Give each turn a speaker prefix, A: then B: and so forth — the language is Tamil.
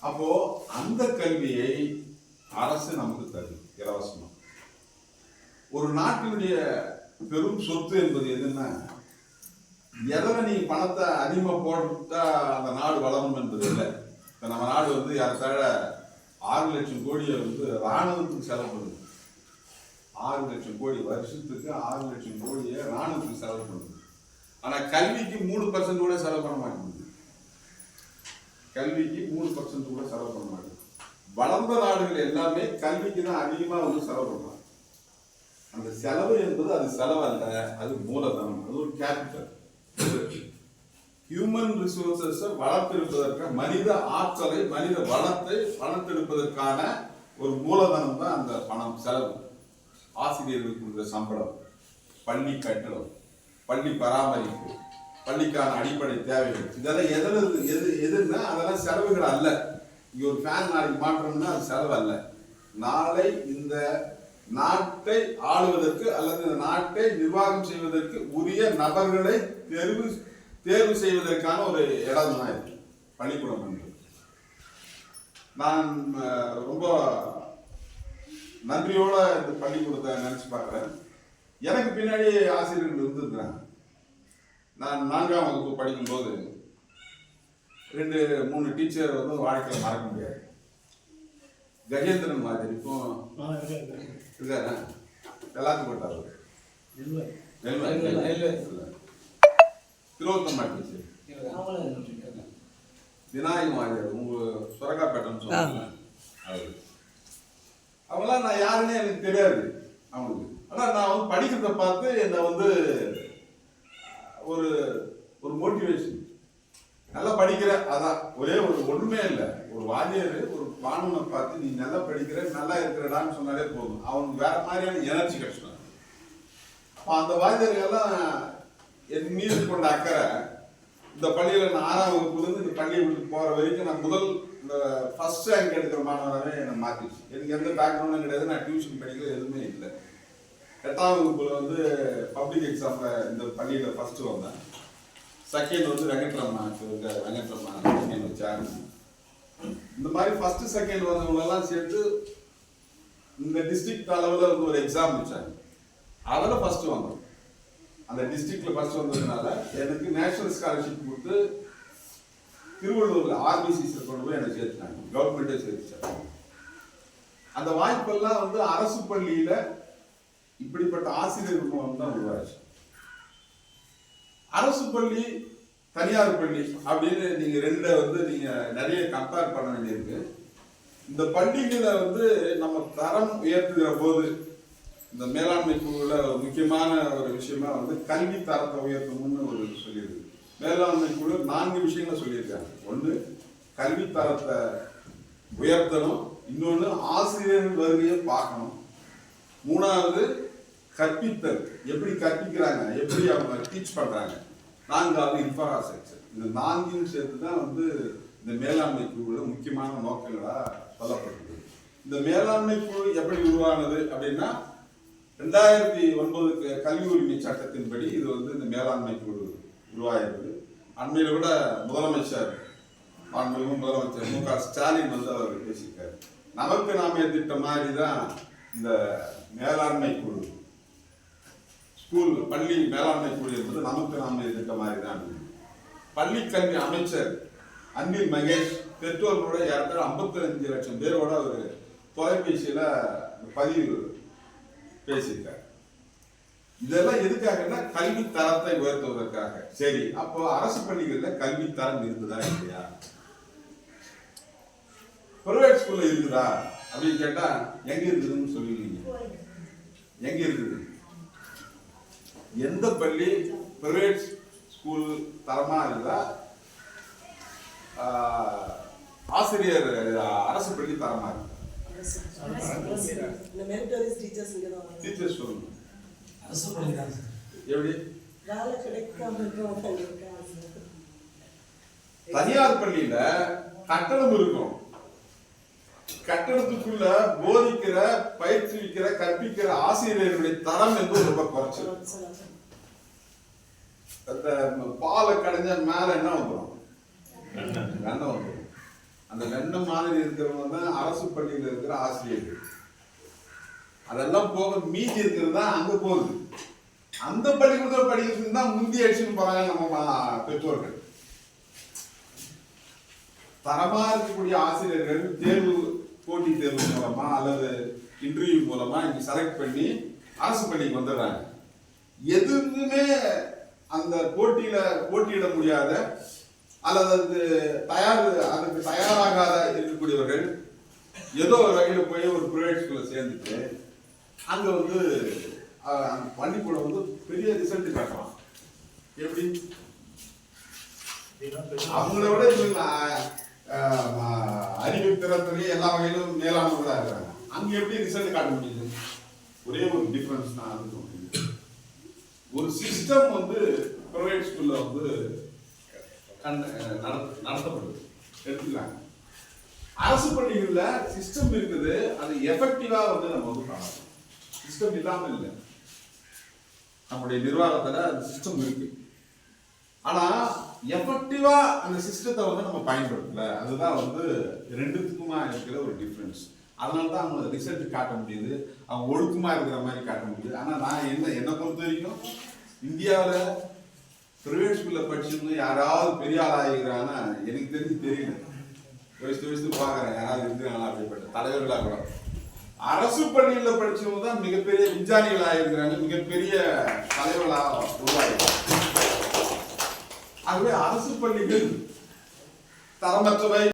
A: அப்போ அந்த கல்வியை அரசு நமக்கு தருது இலவசமா. ஒரு நாட்டினுடைய பெரும் சொத்து என்பது எதுன்னா, எதில் நீ பணத்தை அதிகமாக போட்டா அந்த நாடு வளரும் என்பது இல்லை. இப்போ நம்ம நாடு வந்து யாருக்காக 6 லட்சம் கோடியை வந்து இராணுவத்துக்கு செலவு பண்ணுது. 6 லட்சம் கோடி வருஷத்துக்கு 6 லட்சம் கோடியை இராணுவத்துக்கு செலவு பண்ணுது. ஆனால் கல்விக்கு 3% கூட செலவு பண்ண மாட்டேங்குது. கல்விக்கு 3% கூட செலவு பண்ண மாட்டேங்குது. வளர்ந்த நாடுகள் எல்லாமே கல்விக்கு தான் அதிகமாக வந்து செலவு பண்ணுறாங்க. அந்த செலவு என்பது அது செலவு அல்ல, அது மூலதனம், அது ஒரு கேபிட்டல். ஹியூமன் ரிசோர்சஸை வளர்த்தெடுப்பதற்கு, மனித ஆற்றலை, மனித வளத்தை வளர்த்தெடுப்பதற்கான ஒரு மூலதனம் தான் அந்த பணம், செலவு. ஆசிரியர்களுக்கு கொடுக்குற சம்பளம், பள்ளி கட்டணம், பள்ளி பராமரிப்பு, பள்ளிக்கான அடிப்படை தேவைகள், இதெல்லாம் எதுன்னா அதெல்லாம் செலவுகள் அல்ல. இங்க ஒரு ஃபேன் நாளைக்கு மாற்றணும்னா அது செலவு அல்ல. நாளை இந்த நாட்டை ஆளுவதற்கு அல்லது இந்த நாட்டை நிர்வாகம் செய்வதற்கு உரிய நபர்களை தேர்வு செய்வதற்கான ஒரு இடம் தான் இருக்கு பள்ளிக்கூடம் என்று. நான் ரொம்ப நன்றியோட இந்த பள்ளிக்கூடத்தை நினைச்சு பார்க்குறேன். எனக்கு பின்னாடி ஆசிரியர்கள் இருந்திருக்கிறாங்க. நான் 4ஆம் வகுப்பு படிக்கும்போது 2-3 டீச்சர் வந்து வாழ்க்கையில் மறக்க முடியாது. கஜேந்திரன் மாதிரி இருக்கும் எல்லாத்துக்கும் போட்டார். திலோத்தமா டீச்சர், விநாயகம் வாரியர், உங்க சுரக்காப்பேட்டம் சொன்னாங்க. அவங்களாம் நான் யாருன்னே எனக்கு தெரியாது அவங்களுக்கு. ஆனால் நான் வந்து படிக்கிறத பார்த்து என்னை வந்து ஒரு ஒரு மோட்டிவேஷன், நல்லா படிக்கிற, அதான் ஒரே ஒரு ஒன்றுமே இல்லை. ஒரு வாத்தியார் ஒரு மாணவனை பார்த்து நீ நல்லா படிக்கிற, நல்லா இருக்கிறடான்னு சொன்னாலே போதும், அவனுக்கு வேற மாதிரியான எனர்ஜி கிடைச்சிடும். அப்போ அந்த வாத்தியார்கள்லாம் என் மீது கொண்ட அக்கறை, இந்த பள்ளியில் நான் 6ஆம் வகுப்புலேருந்து இந்த பள்ளியை விட்டு போகிற வரைக்கும் நான் இந்த ஃபர்ஸ்ட் ரேங்க் எடுக்கிற மாணவனாகவே என்னை மாற்றிடுச்சு. எனக்கு எந்த பேக்ரவுண்டும் கிடையாது, நான் டியூஷன் படிக்கல, எதுவுமே இல்லை. 8ஆம் வகுப்பில் வந்து பப்ளிக் எக்ஸாமில் இந்த பள்ளியில் ஃபர்ஸ்ட் வந்தேன். செகண்ட் வந்து வெங்கட்ரம்மா செகண்ட் வச்சாங்க. இந்த மாதிரி ஃபர்ஸ்ட் செகண்ட் வந்தவங்களெல்லாம் சேர்த்து இந்த டிஸ்ட்ரிக்ட் அளவில் வந்து ஒரு எக்ஸாம் வச்சாங்க. அதில் ஃபர்ஸ்ட் வந்தோம். அந்த டிஸ்ட்ரிக்ட்ல ஃபர்ஸ்ட் வந்ததுனால எனக்கு நேஷனல் ஸ்காலர்ஷிப் கொடுத்து திருவள்ளூர்ல RBCஸில் கொண்டு போய் என்னை சேர்த்துட்டாங்க. கவர்மெண்ட்டே சேர்த்துட்டாங்க. அந்த வாய்ப்பெல்லாம் வந்து அரசு பள்ளியில இப்படிப்பட்ட ஆசிரியர்கள் மூலம் தான் உருவாச்சு. அரசு பள்ளி, தனியார் பள்ளி அப்படின்னு நீங்க ரெண்டை வந்து நீங்க நிறைய கம்பேர் பண்ண வேண்டியிருக்கு. இந்த பள்ளிகளை வந்து நம்ம தரம் உயர்த்துகிற போது இந்த மேலாண்மை குழுல முக்கியமான ஒரு விஷயமா வந்து கல்வி தரத்தை உயர்த்தணும்னு ஒரு சொல்லியிருக்கு. மேலாண்மை குழு 4 விஷயங்களை சொல்லியிருக்காங்க. ஒன்று, கல்வி தரத்தை உயர்த்தணும். இன்னொன்று, ஆசிரியர்கள் வருகையை பார்க்கணும். 3வது, கற்பித்தல், எப்படி கற்பிக்கிறாங்க, எப்படி அவங்க டீச் பண்றாங்க. 4வது, இன்ஃப்ராஸ்ட்ரக்சர். இந்த 4ஐயும் சேர்த்து தான் வந்து இந்த மேலாண்மை குழுல முக்கியமான நோக்கங்களா சொல்லப்பட்டிருக்கு. இந்த மேலாண்மை குழு எப்படி உருவானது அப்படின்னா, 2009 கல்வி உரிமை சட்டத்தின்படி இது வந்து இந்த மேலாண்மை குழு உருவாகிறது. அண்மையில கூட முதலமைச்சர் மு.க. ஸ்டாலின் வந்து அவர் பேசியிருக்காரு. நமக்கு நாமே திட்டம் மாதிரி தான் இந்த மேலாண்மை குழு, ஸ்கூல் பள்ளி மேலாண்மை குழு என்பது நமக்கு நாமே திட்டம் மாதிரி தான். பள்ளி கல்வி அமைச்சர் அன்பில் மகேஷ் பெற்றோர்களோட ஏற்கனவே 55 லட்சம் பேரோட ஒரு தொலைபேசியில பதிவு பேசியிருக்காரு. இதெல்லாம் எதுக்காகன்னா கல்வி தரத்தை உயர்த்துவதற்காக. சரி, அப்போ அரசு பள்ளிகள்ல கல்வி தரம் இருக்குதா இல்லையா? பிரைவேட் ஸ்கூல்ல இருக்குதா அப்படின்னு கேட்டா எங்க இருக்குதுன்னு சொல்லுவீங்க. எங்க இருக்குது? எந்த பள்ளி பிரைவேட் ஸ்கூல் தரமா இருந்தா ஆசிரியர் அரசு பள்ளி தரமா இருக்கு? டீச்சர்ஸ் சொல்லுங்க. எப்படி? தனியார் பள்ளியில கட்டணம் இருக்கும். கட்டணத்துக்குள்ள போதிக்கிற, பயிற்றுவிக்கிற, கற்பிக்கிற ஆசிரியர்களுடைய தரம் என்பது ரொம்ப குறைச்சல். அந்த பாலை கடைஞ்ச மேல என்ன வந்துடும்? வெண்ணெய் வந்துடும். அந்த வெண்ணெய் மாதிரி இருக்கிறவங்க தான் அரசு பள்ளியில் இருக்கிற ஆசிரியர்கள். அதெல்லாம் போக மீதி இருக்கிறது தான் அங்க போகுது. அந்த பள்ளிக்கூடத்தில் படிக்கிறதுக்கு தான் முந்தி அடிச்சுன்னு போறாங்க நம்ம பெற்றோர்கள். தரமா இருக்கக்கூடிய ஆசிரியர்கள் தேர்வு, போட்டி தேர்வு மூலமா அல்லது இன்டர்வியூ மூலமா இங்க செலக்ட் பண்ணி அரசு பள்ளிக்கு வந்துடுறாங்க. எதுவுமே அந்த போட்டியிட முடியாத அல்லது அதுக்கு தயாராகாத இருக்கக்கூடியவர்கள் ஏதோ ஒரு வகையில் போய் ஒரு பிரைவேட் ஸ்கூல்ல சேர்ந்துட்டு அங்க வந்து அந்த பள்ளிக்கூடம் வந்து பெரிய ரிசல்ட் காட்டலாம். எப்படி? அவங்கள விட இவங்க அறிவு திறத்திலேயே எல்லா வகையிலும் மேலானவர்களா இருக்கிறாங்க. அங்க எப்படி ரிசல்ட் காட்ட முடியுது? ஒரே ஒரு டிஃபரன்ஸ் தான். அது ஒரு சிஸ்டம் வந்து பிரைவேட் ஸ்கூல்ல வந்து நடத்தப்படுது எடுத்துக்கிறாங்க. அரசு பள்ளிகள்ல சிஸ்டம் இருக்குது. அது எஃபெக்டிவா வந்து நம்ம வந்து காணலாம். சிஸ்டம் இல்லாம இல்லை, நம்முடைய நிர்வாகத்துல அந்த சிஸ்டம் இருக்கு. ஆனா எஃபெக்டிவா அந்த சிஸ்டத்தை வந்து நம்ம பயன்படுத்தல. அதுதான் வந்து ரெண்டுத்துக்குமா இருக்கிற ஒரு டிஃபரன்ஸ். அதனால தான் அவங்க ரிசல்ட் காட்ட முடியுது, அவங்க ஒழுக்கமா இருக்கிற மாதிரி காட்ட முடியுது. ஆனா நான் என்னை பொறுத்த வரைக்கும் இந்தியாவில் பிரைவேட் ஸ்கூல்ல படிச்சவங்க யாராவது பெரிய ஆளாகிறாங்கன்னா எனக்கு தெரியல. வயசு பாக்குறேன் யாராவது இருக்கிறாங்களா அப்படிப்பட்ட தலைவர்களா கூட. அரசு பள்ளியில படிச்சவங்க தான் மிகப்பெரிய விஞ்ஞானிகள் ஆயிருக்கிறாங்க, மிகப்பெரிய தலைவர்களாக உருவாகிறாங்க. ஆகவே அரசு பள்ளிகள் தரமற்றவை.